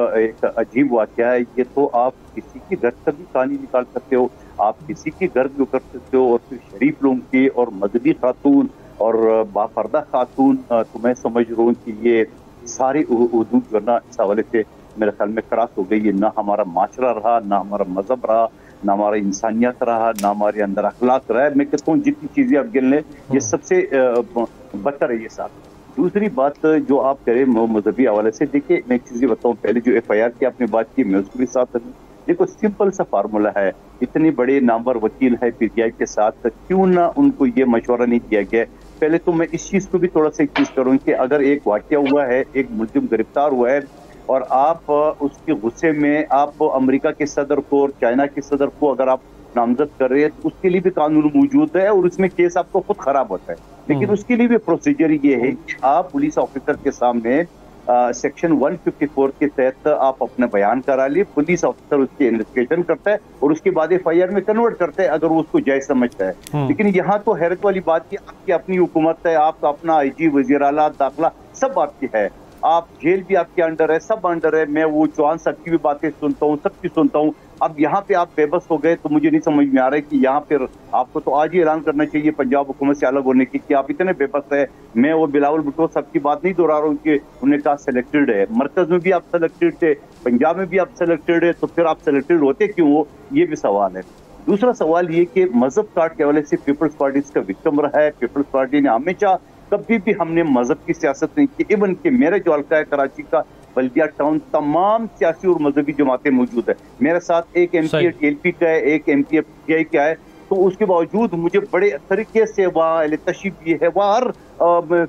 अजीब वाक़या है। ये तो आप किसी की घर से भी कहानी निकाल सकते हो, आप किसी के घर भी कर सकते हो, और फिर शरीफ लोगों की और मजहबी खातून और बापर्दा खातून, तो मैं समझ रहा हूँ कि ये सारी हदूद जो ना इस हवाले से मेरे ख्याल में क्रॉस हो गई है। ना हमारा माशरा रहा, ना हमारा मजहब रहा, ना हमारा इंसानियत रहा, ना हमारे अंदर अखलाक रहा है। मैं कहता हूँ जितनी चीज़ें आप गिन लें ये सबसे बदतर है ये साथ। दूसरी बात जो आप करें मजहबी हवाले से, देखिए मैं एक चीज़ें बताऊँ, पहले जो FIR की आपने बात की मैं उसको भी साथ रखूँ। देखो सिंपल सा फार्मूला है, इतने बड़े नामवर वकील है PTI के साथ, क्यों ना उनको ये मशवरा नहीं दिया गया। पहले तो मैं इस चीज़ को भी थोड़ा सा एक चीज़ करूँ कि अगर एक वाक़या हुआ है, एक मुल्ज़िम गिरफ्तार हुआ है और आप उसके गुस्से में आप अमेरिका के सदर को और चाइना के सदर को अगर आप नामजद कर रहे हैं तो उसके लिए भी कानून मौजूद है और उसमें केस आपको खुद खराब होता है। लेकिन उसके लिए भी प्रोसीजर ये है कि आप पुलिस ऑफिसर के सामने सेक्शन 154 के तहत आप अपना बयान करा लिए, पुलिस ऑफिसर उसकी इन्वेस्टिगेशन करता है और उसके बाद FIR में कन्वर्ट करता है अगर वो उसको जायज समझता है। लेकिन यहाँ तो हैरत वाली बात की आपकी अपनी हुकूमत है, आपका अपना IG, वज़ीर आला, दाखिला सब आपकी है, आप जेल भी आपके अंडर है, सब अंडर है। मैं वो चौहान साहब की भी बातें सुनता हूँ, सबकी सुनता हूँ। अब यहाँ पे आप बेबस हो गए तो मुझे नहीं समझ में आ रहा है कि यहाँ पे आपको तो आज ही ऐलान करना चाहिए पंजाब हुकूमत से अलग होने की कि आप इतने बेबस है। मैं वो बिलावल भुट्टो साहब की बात नहीं दोहरा रहा हूँ कि उन्होंने कहा सिलेक्टेड है, मरकज में भी आप सिलेक्टेड थे, पंजाब में भी आप सिलेक्टेड है, तो फिर आप सिलेक्टेड होते क्यों हो, ये भी सवाल है। दूसरा सवाल ये कि मजहब काट के हवाले से पीपल्स पार्टी इसका विक्टिम रहा है। पीपल्स पार्टी ने हमेशा कभी भी हमने मजहब की सियासत नहीं की। इवन कि मेरे जो हल्का है कराची का बल्दिया टाउन, तमाम सियासी और मजहबी जमातें मौजूद है। मेरे साथ एक MP TLP का है, एक MP PTI का है, तो उसके बावजूद मुझे बड़े तरीके से वहाँ अहले तशरीफ भी है, वहाँ हर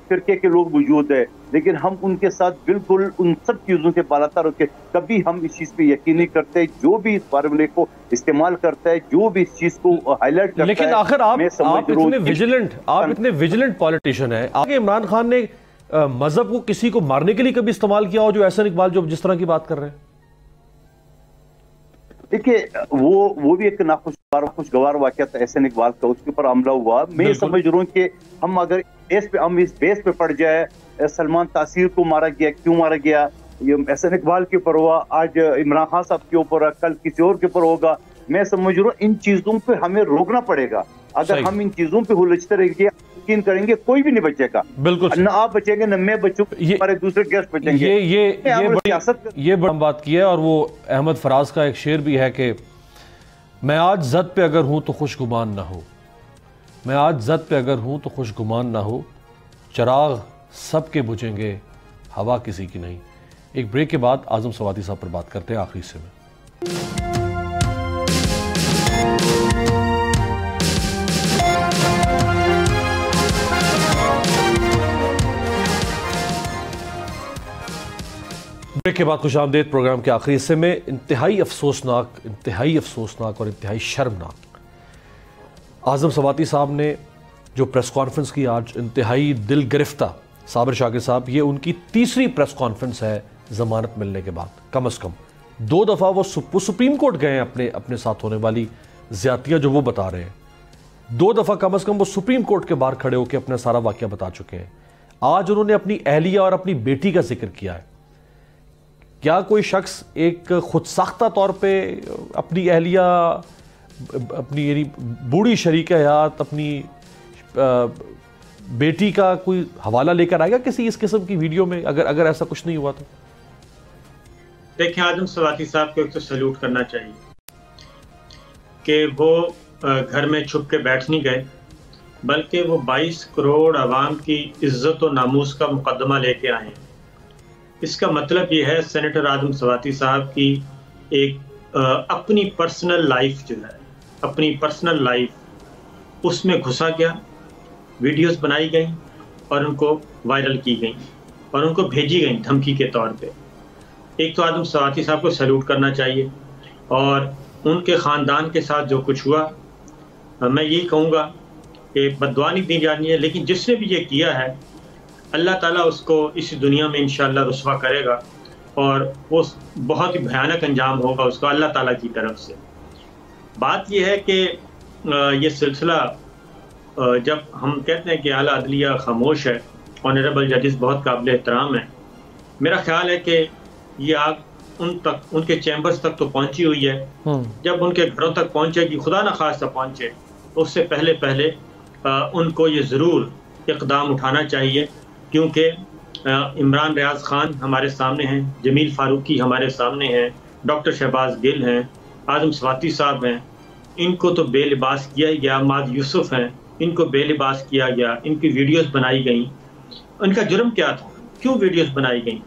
फिरके के लोग मौजूद है, लेकिन हम उनके साथ बिल्कुल उन सब चीज़ों से बालातर होकर कभी हम इस चीज़ पे यकीन नहीं करते। जो भी इस फार्मूले को इस्तेमाल करता है, जो भी इस चीज़ को हाईलाइट करता है, लेकिन आखिर आप इतने विजिलेंट पॉलिटिशियन है, आगे इमरान खान ने मजहब को किसी को मारने के लिए कभी इस्तेमाल किया हो, जो एहसन इकबाल जो जिस तरह की बात कर रहे हैं? देखिए वो भी एक नाखुशगवार वाक़या था एहसन इकबाल का, उसके ऊपर हमला हुआ। मैं समझ रहा हूँ कि हम अगर हम इस बेस पे पड़ जाए, सलमान तासीर को मारा गया, क्यों मारा गया, ये एहसन इकबाल के ऊपर हुआ, आज इमरान खान साहब के ऊपर, कल किसी और के ऊपर होगा। मैं समझ रहा हूँ इन चीजों पे हमें रोकना पड़ेगा। अगर हम इन चीजों पे उलझते रहेंगे, यकीन करेंगे कोई भी नहीं बचेगा। बिल्कुल, न आप बचेंगे न मैं बचूंगा, हमारे दूसरे गेस्ट बचेंगे। ये बड़ी बात की है। और वो अहमद फराज का एक शेर भी है कि मैं आज जद पे अगर हूं तो खुशगुमान ना हो, मैं आज जद पे अगर हूं तो खुशगुमान ना हो, चिराग सबके बुझेंगे, हवा किसी की नहीं। एक ब्रेक के बाद आजम स्वाति साहब पर बात करते हैं आखिरी हिस्से में। ब्रेक के बाद खुशामदीद प्रोग्राम के आखिरी हिस्से में। इंतहाई अफसोसनाक और इंतहाई शर्मनाक आजम स्वाति साहब ने जो प्रेस कॉन्फ्रेंस की आज, इंतहाई दिल गिरफ्ता साबिर शाकिर साहब, ये उनकी तीसरी प्रेस कॉन्फ्रेंस है जमानत मिलने के बाद। कम से कम 2 दफ़ा वो सुप्रीम कोर्ट गए हैं अपने साथ होने वाली ज्यादतियाँ जो वो बता रहे हैं। 2 दफ़ा कम से कम वो सुप्रीम कोर्ट के बाहर खड़े होकर अपना सारा वाक़या बता चुके हैं। आज उन्होंने अपनी अहलिया और अपनी बेटी का जिक्र किया है। क्या कोई शख्स एक खुद साख्ता तौर पे अपनी अहलिया, अपनी यानी बूढ़ी शरीक हयात, अपनी बेटी का कोई हवाला लेकर आएगा किसी इस किस्म की वीडियो में, अगर ऐसा कुछ नहीं हुआ तो? देखिए, आजम स्वाति साहब को एक तो सैल्यूट करना चाहिए कि वो घर में छुप के बैठ नहीं गए, बल्कि वो 22 करोड़ आवाम की इज्जत और नामूस का मुकदमा लेके आए। इसका मतलब ये है सेनेटर आजम स्वाति साहब की एक अपनी पर्सनल लाइफ जो है, अपनी पर्सनल लाइफ उसमें घुसा गया, वीडियोस बनाई गई और उनको वायरल की गई और उनको भेजी गई धमकी के तौर पे। एक तो आजम स्वाति साहब को सैल्यूट करना चाहिए और उनके ख़ानदान के साथ जो कुछ हुआ, मैं यही कहूँगा कि बद्दुआ नहीं दी जानी है, लेकिन जिसने भी ये किया है अल्लाह ताला उसको इस दुनिया में इंशाअल्लाह रुस्वा करेगा और वो बहुत ही भयानक अंजाम होगा उसका अल्लाह ताला की तरफ से। बात यह है कि ये सिलसिला जब हम कहते हैं कि आला अदलिया खामोश है, ऑनरेबल जजेस बहुत काबिल एहतराम है, मेरा ख्याल है कि ये आग उन तक, उनके चैम्बर्स तक तो पहुंची हुई है। जब उनके घरों तक पहुंचेगी, खुदा न खास्ता पहुंचे, तो उससे पहले पहले उनको ये ज़रूर इक़दाम उठाना चाहिए, क्योंकि इमरान रियाज खान हमारे सामने हैं, जमील फारूकी हमारे सामने हैं, डॉक्टर शहबाज गिल हैं, आज़म स्वाति साहब हैं, इनको तो बेलिबास किया ही गया। माद यूसुफ हैं, इनको बेलिबास किया गया, इनकी वीडियोस बनाई गई। इनका जुर्म क्या था, क्यों वीडियोस बनाई गई?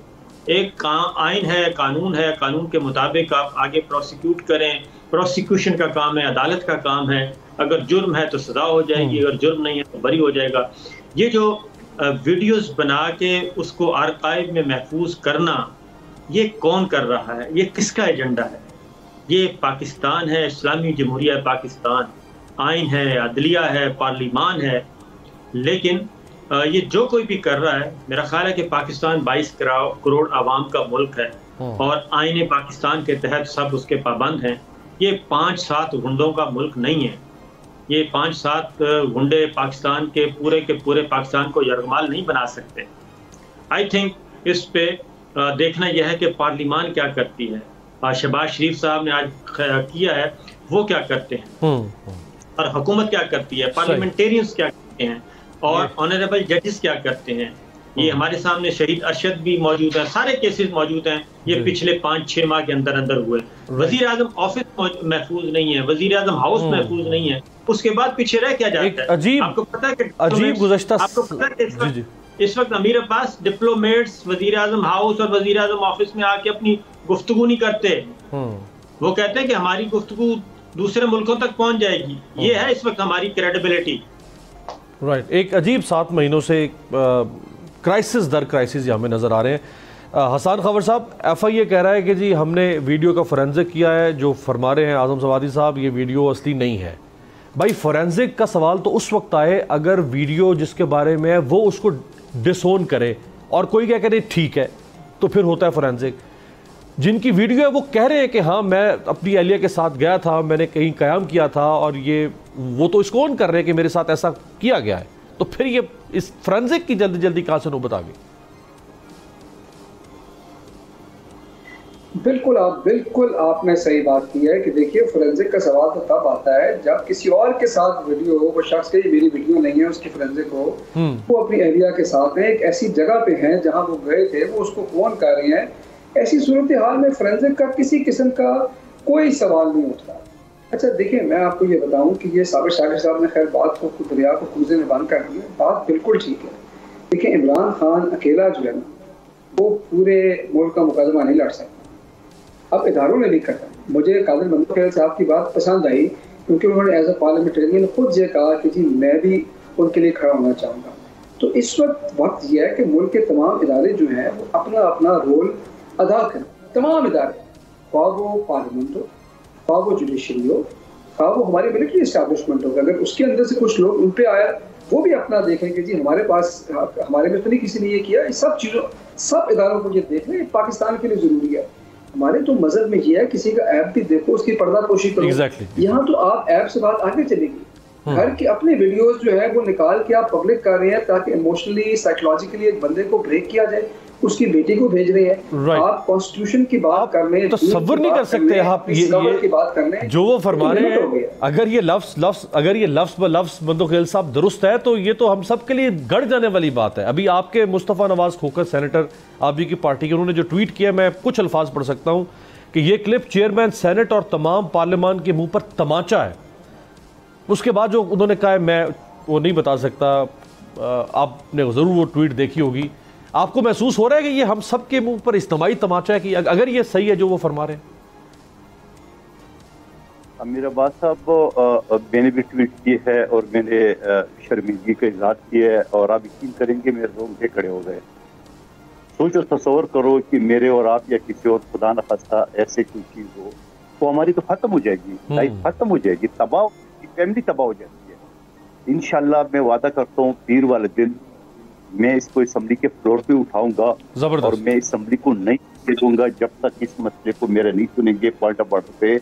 एक आइन है, कानून है, कानून के मुताबिक आप आगे प्रोसिक्यूट करें, प्रोसिक्यूशन का काम है, अदालत का काम है। अगर जुर्म है तो सजा हो जाएगी, अगर जुर्म नहीं है तो बरी हो जाएगा। ये जो वीडियोस बना के उसको आर्काइव में महफूज करना, ये कौन कर रहा है, ये किसका एजेंडा है? ये पाकिस्तान है, इस्लामी जमहूरिया पाकिस्तान, आइन है, अदलिया है, पार्लिमान है। लेकिन ये जो कोई भी कर रहा है, मेरा ख्याल है कि पाकिस्तान 22 करोड़ आवाम का मुल्क है और आइन पाकिस्तान के तहत सब उसके पाबंद हैं। ये 5-7 गुंडों का मुल्क नहीं है। ये 5-7 गुंडे पाकिस्तान के पूरे पाकिस्तान को यरगमाल नहीं बना सकते। आई थिंक इस पे देखना यह है कि पार्लिमान क्या करती है, शहबाज शरीफ साहब ने आज किया है, वो क्या करते हैं और हुकूमत क्या करती है, पार्लियामेंटेरियंस क्या करते हैं और ऑनरेबल जजेस क्या करते हैं। ये हमारे सामने शहीद अरशद भी मौजूद है, सारे केसेस मौजूद हैं। ये पिछले 5-6 माह के अंदर अंदर हुए। वजीर आजम ऑफिस महफूज नहीं है, वजीर आजम हाउस महफूज नहीं है, उसके बाद पीछे रह क्या जाता है? अजीब, आपको पता है कि अजीब गुज़श्ता, आपको पता है इस वक्त अमीर अब्बास डिप्लोमेट्स वजीर आजम हाउस और वजीर आजम ऑफिस में आके अपनी गुफ्तगू नहीं करते। वो कहते हैं कि हमारी गुफ्तगू दूसरे मुल्कों तक पहुंच जाएगी। ये है इस वक्त हमारी क्रेडिबिलिटी। राइट। एक अजीब 7 महीनों से क्राइसिस दर क्राइसिस हमें नज़र आ रहे हैं। हसन खबर साहब, FIA कह रहा है कि जी हमने वीडियो का फोरेंसिक किया है, जो फरमा रहे हैं आज़म सवादी साहब ये वीडियो असली नहीं है। भाई फोरेंसिक का सवाल तो उस वक्त आए अगर वीडियो जिसके बारे में है वो उसको डिसोन करे और कोई क्या करे ठीक है, तो फिर होता है फोरेंसिक। जिनकी वीडियो है वो कह रहे हैं कि हाँ मैं अपनी अहलिया के साथ गया था, मैंने कहीं क़याम किया था और ये वो तो इसको ऑन कर रहे हैं कि मेरे साथ ऐसा किया गया है, तो फिर ये इस फोरेंसिक की जल्दी जल्दी कहां से नौबत आ गई? बिल्कुल आपने सही बात की है कि देखिए फोरेंसिक का सवाल तो तब आता है जब किसी और के साथ वीडियो हो, वो शख्स के मेरी वीडियो नहीं है, उसकी फोरेंसिक हो, वो अपनी अहलिया के साथ है, एक ऐसी जगह पे हैं जहां वो गए थे, वो उसको फोन कर रहे हैं। ऐसी सूरत हाल में फोरेंसिक का किसी किस्म का कोई सवाल नहीं उठता। अच्छा देखिए, मैं आपको ये बताऊं कि ये साबिर शाकिर साहब ने खैर बात को दरिया को कूजे में बंद कर दिया, बात बिल्कुल ठीक है। देखिए इमरान खान अकेला जो है ना, वो पूरे मुल्क का मुकदमा नहीं लड़ सकता। अब इदारों ने लिखा था, मुझे कादिर मंसूर साहब की बात पसंद आई क्योंकि उन्होंने एज ए पार्लियामेंटेरियन खुद ये कहा कि जी मैं भी उनके लिए खड़ा होना चाहूँगा। तो इस वक्त यह है कि मुल्क के तमाम इदारे जो हैं वो अपना अपना रोल अदा करें। तमाम इदारे, ख्वाह वो पार्लियामेंट हो, ख्वाह वो जुडिशरी हो, ख्वाह वो हमारी मिलिट्री इस्टेब्लिशमेंट हो, अगर उसके अंदर से कुछ लोग उन पे आया वो भी अपना देखें कि जी हमारे पास, हमारे में तो नहीं किसी ने ये किया। इस सब चीज़ों, सब इदारों को ये देखना पाकिस्तान के लिए ज़रूरी है। हमारे तो मजहब में ये है किसी का ऐप भी देखो, उसकी पर्दापोशी करो। यहाँ तो आप ऐप से बात आगे चलेगी। घर के अपने वीडियोस जो है वो निकाल के आप पब्लिक कर रहे हैं ताकि इमोशनली साइकोलॉजिकली एक बंदे को ब्रेक किया जाए, उसकी बेटी को भेज रहे हैं। आप कॉन्स्टिट्यूशन की बात करने तो सब्र नहीं कर सकते आप ये की बात करने जो वो फरमा रहे हैं। अगर ये लफ्ज ब लफ्ज बंदोखेल साहब दुरुस्त है तो ये तो हम सब के लिए गढ़ जाने वाली बात है। अभी आपके मुस्तफ़ा नवाज खोखर सेनेटर आप जी की पार्टी के, उन्होंने जो ट्वीट किया, मैं कुछ अल्फाज पढ़ सकता हूँ कि ये क्लिप चेयरमैन सेनेट और तमाम पार्लियामान के मुंह पर तमाचा है। उसके बाद जो उन्होंने कहा है मैं वो नहीं बता सकता, आपने ज़रूर वो ट्वीट देखी होगी। आपको महसूस हो रहा है कि ये हम सब के मुंह पर इज्तिमाई तमाचा है कि अगर ये सही है जो वो फरमा रहे हैं? अमीर अब्बास साहब, मैंने भी ट्वीट की है और मैंने शर्मिंदगी का इजहार किया है और आप यकीन करेंगे मेरे रोंगटे खड़े हो गए। सोचो, तसव्वुर करो कि मेरे और आप या किसी और खुदा न खास्ता ऐसे कोई चीज़ हो तो हमारी तो खत्म हो जाएगी, लाइफ खत्म हो जाएगी, तबाह, फैमिली तबाह हो जाती है। इंशाल्लाह मैं वादा करता हूँ पीर वाले दिन मैं इसको असम्बली के फ्लोर पे उठाऊंगा और मैं असम्बली को नहीं दूंगा जब तक इस मसले को मेरा नहीं सुनेंगे। पॉइंट ऑफ ऑर्डर पे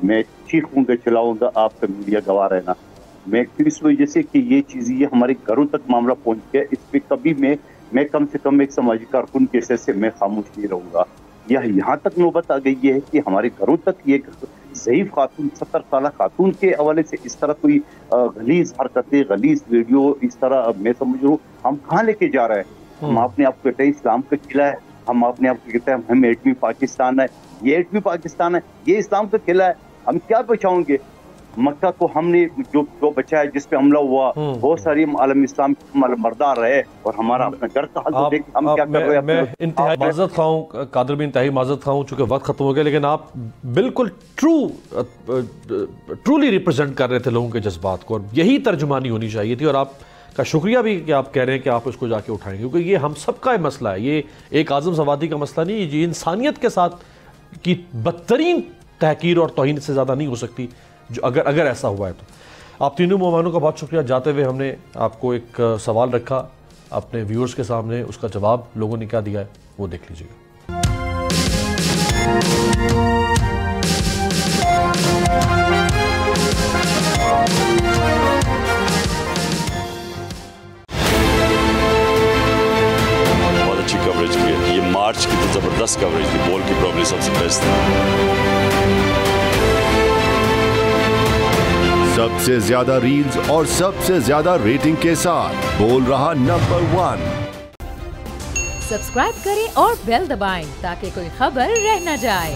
मैं चीखूंगा, चिल्लाऊंगा, आपका मीडिया गवाह रहना। मैं इस वजह से कि ये चीज़ ये हमारे घरों तक मामला पहुंच गया, इस पर कभी मैं कम से कम एक समाजी कारकुन के हिस्से से मैं खामोश नहीं रहूंगा। यह यहाँ तक नौबत आ गई है कि हमारे घरों तक ये ज़ईफ खातून 70 साल खातून के हवाले से इस तरह कोई गलीज हरकतें, गलीज वीडियो, इस तरह मैं समझ रहा हूँ हम कहाँ लेके जा रहे हैं। हम अपने आप को कहते हैं इस्लाम का किला है, हम अपने आप को कहते हैं हम 8वीं पाकिस्तान है, ये 8वीं पाकिस्तान है, ये इस्लाम का किला है। हम क्या बचाओगे मक्का को? हमने जो बचाया, जिस पे हमला हुआ, बहुत सारी आलम इस्लाम मरदार रहे और हमारा अपना घर का हाल देख हम क्या कर रहे हैं। मैं इंतहाई माजरत खाऊं कादर भी, इंतहाई माजरत खाऊं चूंकि वक्त खत्म हो गया, लेकिन आप बिल्कुल ट्रूली रिप्रेजेंट कर रहे थे लोगों के जज्बात को और यही तर्जुमानी होनी चाहिए थी। और आपका शुक्रिया भी कि आप कह रहे हैं कि आप इसको जाके उठाएंगे, क्योंकि ये हम सबका मसला है, ये एक आज़म सवादी का मसला नहीं, ये इंसानियत के साथ की बदतरीन तहकीर और तौहीन से ज़्यादा नहीं हो सकती जो अगर ऐसा हुआ है तो। आप तीनों मेहमानों का बहुत शुक्रिया। जाते हुए हमने आपको एक सवाल रखा अपने व्यूअर्स के सामने, उसका जवाब लोगों ने क्या दिया है वो देख लीजिएगा। बहुत अच्छी कवरेज की है, ये मार्च की तो जबरदस्त कवरेज थी, बॉल की प्रॉब्लम सबसे बेस्ट थी। सबसे ज्यादा रील्स और सबसे ज्यादा रेटिंग के साथ बोल रहा नंबर 1। सब्सक्राइब करें और बेल दबाएं ताकि कोई खबर रह न जाए।